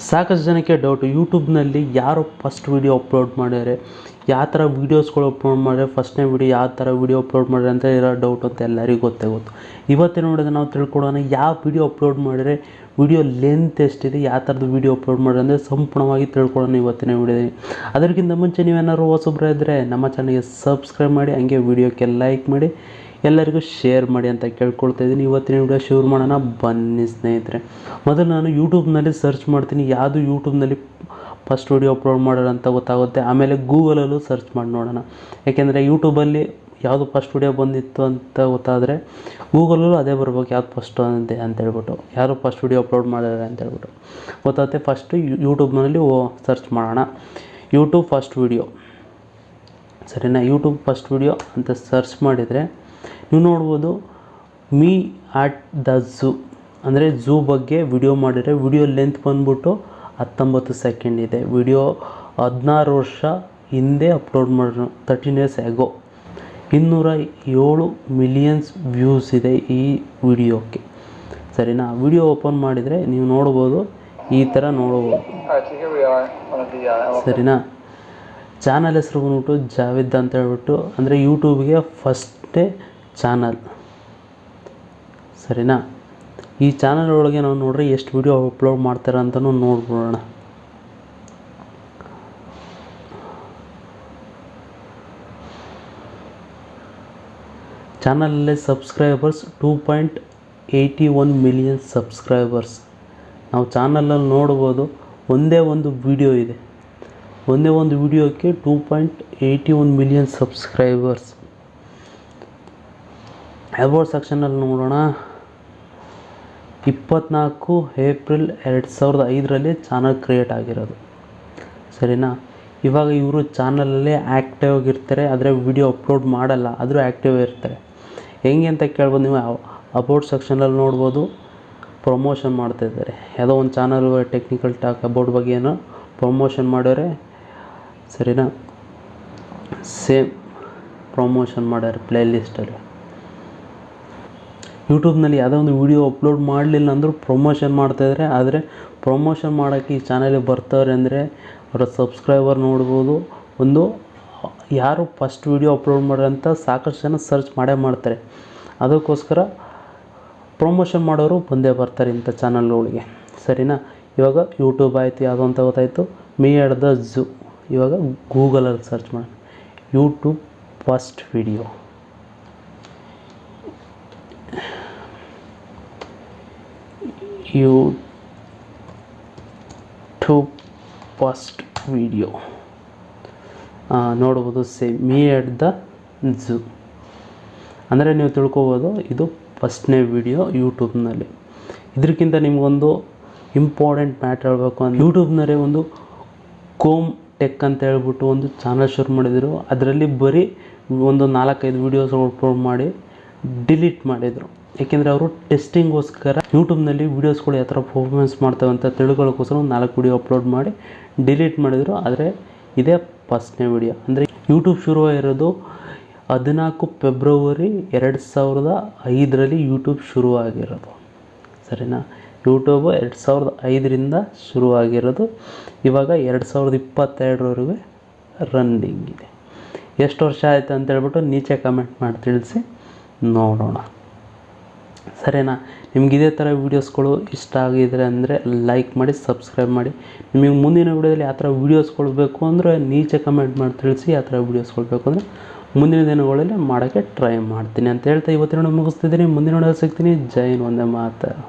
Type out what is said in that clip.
ಸಾಕಷ್ಟು ಜನಕ್ಕೆ ಡೌಟು, ಯೂಟ್ಯೂಬ್ನಲ್ಲಿ ಯಾರು ಫಸ್ಟ್ ವೀಡಿಯೋ ಅಪ್ಲೋಡ್ ಮಾಡ್ಯಾರೆ, ಯಾವ ಥರ ವೀಡಿಯೋಸ್ಗಳು ಅಪ್ಲೋಡ್ ಮಾಡ್ಯಾರೆ, ಫಸ್ಟ್ನೇ ವೀಡಿಯೋ ಯಾವ ಥರ ವೀಡಿಯೋ ಅಪ್ಲೋಡ್ ಮಾಡ್ಯಾರೆ ಅಂತ ಇರೋ ಡೌಟ್ ಅಂತ ಎಲ್ಲರಿಗೂ ಗೊತ್ತೇ ಗೊತ್ತು. ಇವತ್ತೇ ನೋಡಿದ್ರೆ ನಾವು ತಿಳ್ಕೊಡೋಣ ಯಾವ ವೀಡಿಯೋ ಅಪ್ಲೋಡ್ ಮಾಡಿದ್ರೆ ವೀಡಿಯೋ ಲೆಂತ್ ಎಷ್ಟಿದೆ, ಯಾವ ಥರದ್ದು ವೀಡಿಯೋ ಅಪ್ಲೋಡ್ ಮಾಡಿದ್ರೆ ಅಂದರೆ ಸಂಪೂರ್ಣವಾಗಿ ತಿಳ್ಕೊಳ್ಳೋಣ ಇವತ್ತಿನ ವೀಡಿಯೋದಲ್ಲಿ. ಅದಕ್ಕಿಂತ ಮುಂಚೆ ನೀವೇನಾದ್ರು ಹೊಸಬ್ರು ಇದ್ದರೆ ನಮ್ಮ ಚಾನಲ್ಗೆ ಸಬ್ಸ್ಕ್ರೈಬ್ ಮಾಡಿ, ಹಂಗೆ ವೀಡಿಯೋಕ್ಕೆ ಲೈಕ್ ಮಾಡಿ, ಎಲ್ಲರಿಗೂ ಶೇರ್ ಮಾಡಿ ಅಂತ ಕೇಳ್ಕೊಳ್ತಾ ಇದ್ದೀನಿ. ಇವತ್ತಿನ ವೀಡಿಯೋ ಶುರು ಮಾಡೋಣ ಬನ್ನಿ ಸ್ನೇಹಿತರೆ. ಮೊದಲು ನಾನು ಯೂಟ್ಯೂಬ್ನಲ್ಲಿ ಸರ್ಚ್ ಮಾಡ್ತೀನಿ, ಯಾವುದು ಯೂಟ್ಯೂಬ್ನಲ್ಲಿ ಫಸ್ಟ್ ವೀಡಿಯೋ ಅಪ್ಲೋಡ್ ಮಾಡೋಣ ಅಂತ ಗೊತ್ತಾಗುತ್ತೆ. ಆಮೇಲೆ ಗೂಗಲಲ್ಲೂ ಸರ್ಚ್ ಮಾಡಿ ನೋಡೋಣ, ಯಾಕೆಂದರೆ ಯೂಟ್ಯೂಬಲ್ಲಿ ಯಾವುದು ಫಸ್ಟ್ ವೀಡಿಯೋ ಬಂದಿತ್ತು ಅಂತ ಗೊತ್ತಾದರೆ ಗೂಗಲಲ್ಲೂ ಅದೇ ಬರ್ಬೇಕು, ಯಾವ್ದು ಫಸ್ಟ್ ಅಂತೆ ಅಂತೇಳ್ಬಿಟ್ಟು, ಯಾರು ಫಸ್ಟ್ ವೀಡಿಯೋ ಅಪ್ಲೋಡ್ ಮಾಡಿದ್ದಾರೆ ಅಂತೇಳ್ಬಿಟ್ಟು ಗೊತ್ತಾಗುತ್ತೆ. ಫಸ್ಟು ಯೂಟ್ಯೂಬ್ನಲ್ಲಿ ಸರ್ಚ್ ಮಾಡೋಣ, ಯೂಟ್ಯೂಬ್ ಫಸ್ಟ್ ವೀಡಿಯೋ, ಸರಿನಾ. ಯೂಟ್ಯೂಬ್ ಫಸ್ಟ್ ವೀಡಿಯೋ ಅಂತ ಸರ್ಚ್ ಮಾಡಿದರೆ ನೀವು ನೋಡ್ಬೋದು ಮೀ ಆಟ್ ದ ಝೂ, ಅಂದರೆ ಝೂ ಬಗ್ಗೆ ವಿಡಿಯೋ ಮಾಡಿದರೆ ವಿಡಿಯೋ ಲೆಂತ್ ಬಂದ್ಬಿಟ್ಟು 19 ಸೆಕೆಂಡ್ ಇದೆ. ವಿಡಿಯೋ 16 ವರ್ಷ ಹಿಂದೆ ಅಪ್ಲೋಡ್ ಮಾಡಿದ್ರು, 13 years ago. 207 ಮಿಲಿಯನ್ಸ್ ವ್ಯೂಸ್ ಇದೆ ಈ ವಿಡಿಯೋಕ್ಕೆ, ಸರಿನಾ. ವಿಡಿಯೋ ಓಪನ್ ಮಾಡಿದರೆ ನೀವು ನೋಡ್ಬೋದು, ಈ ಥರ ನೋಡ್ಬೋದು, ಸರಿನಾ. ಚಾನಲ್ ಹೆಸರು ಬಂದ್ಬಿಟ್ಟು ಜಾವೇದ್ ಅಂತ ಹೇಳ್ಬಿಟ್ಟು, ಅಂದರೆ ಯೂಟ್ಯೂಬ್ಗೆ ಫಸ್ಟೇ ಚಾನಲ್, ಸರಿನಾ. ಈ ಚಾನಲ್ ಒಳಗೆ ನಾವು ನೋಡ್ರಿ ಎಷ್ಟು ವಿಡಿಯೋ ಅಪ್ಲೋಡ್ ಮಾಡ್ತಾರೆ ಅಂತಲೂ ನೋಡ್ಬಿಡೋಣ. ಚಾನಲಲ್ಲಿ ಸಬ್ಸ್ಕ್ರೈಬರ್ಸ್ 2.81 ಮಿಲಿಯನ್ ಸಬ್ಸ್ಕ್ರೈಬರ್ಸ್. ನಾವು ಚಾನಲಲ್ಲಿ ನೋಡ್ಬೋದು ಒಂದೇ ಒಂದು ವಿಡಿಯೋ ಇದೆ, ಒಂದೇ ಒಂದು ವಿಡಿಯೋಕ್ಕೆ 2.81 ಮಿಲಿಯನ್ ಸಬ್ಸ್ಕ್ರೈಬರ್ಸ್. ಅಬೌಟ್ ಸೆಕ್ಷನಲ್ಲಿ ನೋಡೋಣ, 24 ಏಪ್ರಿಲ್ 2005 ಚಾನಲ್ ಕ್ರಿಯೇಟ್ ಆಗಿರೋದು, ಸರಿನಾ. ಇವಾಗ ಇವರು ಚಾನಲಲ್ಲಿ ಆ್ಯಕ್ಟಿವ್ ಆಗಿರ್ತಾರೆ, ಆದರೆ ವಿಡಿಯೋ ಅಪ್ಲೋಡ್ ಮಾಡಲ್ಲ, ಆದರೂ ಆ್ಯಕ್ಟಿವ್ ಇರ್ತಾರೆ. ಹೆಂಗೆ ಅಂತ ಕೇಳ್ಬೋದು, ನೀವು ಅಬೌಟ್ ಸೆಕ್ಷನಲ್ಲಿ ನೋಡ್ಬೋದು ಪ್ರಮೋಷನ್ ಮಾಡ್ತಾಯಿದ್ದಾರೆ. ಯಾವುದೋ ಒಂದು ಚಾನಲ್ ಟೆಕ್ನಿಕಲ್ ಟಾಕ್ ಅಬೌಟ್ ಬಗ್ಗೆ ಏನೋ ಪ್ರಮೋಷನ್ ಮಾಡೋರೆ, ಸರಿನಾ. ಸೇಮ್ ಪ್ರಮೋಷನ್ ಮಾಡ್ಯಾರೆ ಪ್ಲೇ ಲಿಸ್ಟಲ್ಲಿ. ಯೂಟ್ಯೂಬ್ನಲ್ಲಿ ಯಾವುದೋ ಒಂದು ವೀಡಿಯೋ ಅಪ್ಲೋಡ್ ಮಾಡಲಿಲ್ಲ ಅಂದರೂ ಪ್ರಮೋಷನ್ ಮಾಡ್ತಾಯಿದ್ದಾರೆ, ಆದರೆ ಪ್ರಮೋಷನ್ ಮಾಡೋಕ್ಕೆ ಈ ಚಾನಲಿಗೆ ಬರ್ತಾರೆ ಅಂದರೆ ಅವರ ಸಬ್ಸ್ಕ್ರೈಬರ್ ನೋಡ್ಬೋದು. ಒಂದು ಯಾರು ಫಸ್ಟ್ ವೀಡಿಯೋ ಅಪ್ಲೋಡ್ ಮಾಡೋಂಥ ಸಾಕಷ್ಟು ಜನ ಸರ್ಚ್ ಮಾಡೇ ಮಾಡ್ತಾರೆ, ಅದಕ್ಕೋಸ್ಕರ ಪ್ರಮೋಷನ್ ಮಾಡೋರು ಬಂದೇ ಬರ್ತಾರೆ ಇಂಥ ಚಾನಲ್ಗಳಿಗೆ, ಸರಿನಾ. ಇವಾಗ ಯೂಟ್ಯೂಬ್ ಆಯಿತು, ಯಾವುದೋ ಅಂತ ಗೊತ್ತಾಯಿತು, ಮೀ ಆಟ್ ದ ಝೂ. ಇವಾಗ ಗೂಗಲಲ್ಲಿ ಸರ್ಚ್ ಮಾಡಿ YouTube first video, YouTube first video ನೋಡ್ಬೋದು. Same me at the zoo ಅಂದರೆ ನೀವು ತಿಳ್ಕೊಬೋದು ಇದು ಫಸ್ಟ್ನೇ ವೀಡಿಯೋ ಯೂಟ್ಯೂಬ್ನಲ್ಲಿ. ಇದಕ್ಕಿಂತ ನಿಮಗೊಂದು ಇಂಪಾರ್ಟೆಂಟ್ ಮ್ಯಾಟ್ರ್ ಹೇಳಬೇಕು ಅಂದರೆ, ಯೂಟ್ಯೂಬ್ನಲ್ಲಿ ಒಂದು ಕೋಮ್ ಟೆಕ್ ಅಂತ ಹೇಳ್ಬಿಟ್ಟು ಒಂದು ಚಾನಲ್ ಶುರು ಮಾಡಿದರು. ಅದರಲ್ಲಿ ಬರೀ ಒಂದು 4-5 ವೀಡಿಯೋಸ್ ಅಪ್ಲೋಡ್ ಮಾಡಿ ಡಿಲೀಟ್ ಮಾಡಿದರು, ಏಕೆಂದರೆ ಅವರು ಟೆಸ್ಟಿಂಗೋಸ್ಕರ ಯೂಟ್ಯೂಬ್ನಲ್ಲಿ ವೀಡಿಯೋಸ್ಗಳು ಯಾವ ಥರ ಪರ್ಫಾರ್ಮೆನ್ಸ್ ಮಾಡ್ತವೆ ಅಂತ ತಿಳ್ಕೊಳ್ಳೋಕ್ಕೋಸ್ಕರ ಒಂದು 4 ವೀಡಿಯೋ ಅಪ್ಲೋಡ್ ಮಾಡಿ ಡಿಲೀಟ್ ಮಾಡಿದರು. ಆದರೆ ಇದೇ ಫಸ್ಟ್ನೇ ವೀಡಿಯೋ. ಅಂದರೆ ಯೂಟ್ಯೂಬ್ ಶುರುವಾಗಿರೋದು 14 ಫೆಬ್ರವರಿ 2005 ಯೂಟ್ಯೂಬ್ ಶುರುವಾಗಿರೋದು, ಸರಿನಾ. ಯೂಟ್ಯೂಬು 2005 ಶುರುವಾಗಿರೋದು, ಇವಾಗ 2022 ರನ್ನಿಂಗ್ ಇದೆ. ಎಷ್ಟು ವರ್ಷ ಆಯಿತು ಅಂತೇಳ್ಬಿಟ್ಟು ನೀಚೆ ಕಮೆಂಟ್ ಮಾಡಿ ತಿಳಿಸಿ ನೋಡೋಣ, ಸರಿನಾ. ನಿಮ್ಗೆ ಇದೇ ಥರ ವೀಡಿಯೋಸ್ಗಳು ಇಷ್ಟ ಆಗಿದ್ರೆ ಅಂದರೆ ಲೈಕ್ ಮಾಡಿ, ಸಬ್ಸ್ಕ್ರೈಬ್ ಮಾಡಿ. ನಿಮಗೆ ಮುಂದಿನ ವೀಡಿಯೋದಲ್ಲಿ ಯಾವ ಥರ ವೀಡಿಯೋಸ್ಗಳು ಬೇಕು ಅಂದರೆ ನೀಚೆ ಕಮೆಂಟ್ ಮಾಡಿ ತಿಳಿಸಿ. ಯಾವ ಥರ ವೀಡಿಯೋಸ್ಗಳು ಬೇಕು ಅಂದರೆ ಮುಂದಿನ ದಿನಗಳಲ್ಲಿ ಮಾಡೋಕ್ಕೆ ಟ್ರೈ ಮಾಡ್ತೀನಿ ಅಂತ ಹೇಳ್ತಾ ಇವತ್ತಿನ ಮುಗಿಸ್ತಿದ್ದೀನಿ. ಮುಂದಿನ ಸಿಗ್ತೀನಿ. ಜೈ ಹಿಂದ್, ವಂದೇ ಮಾತರಂ.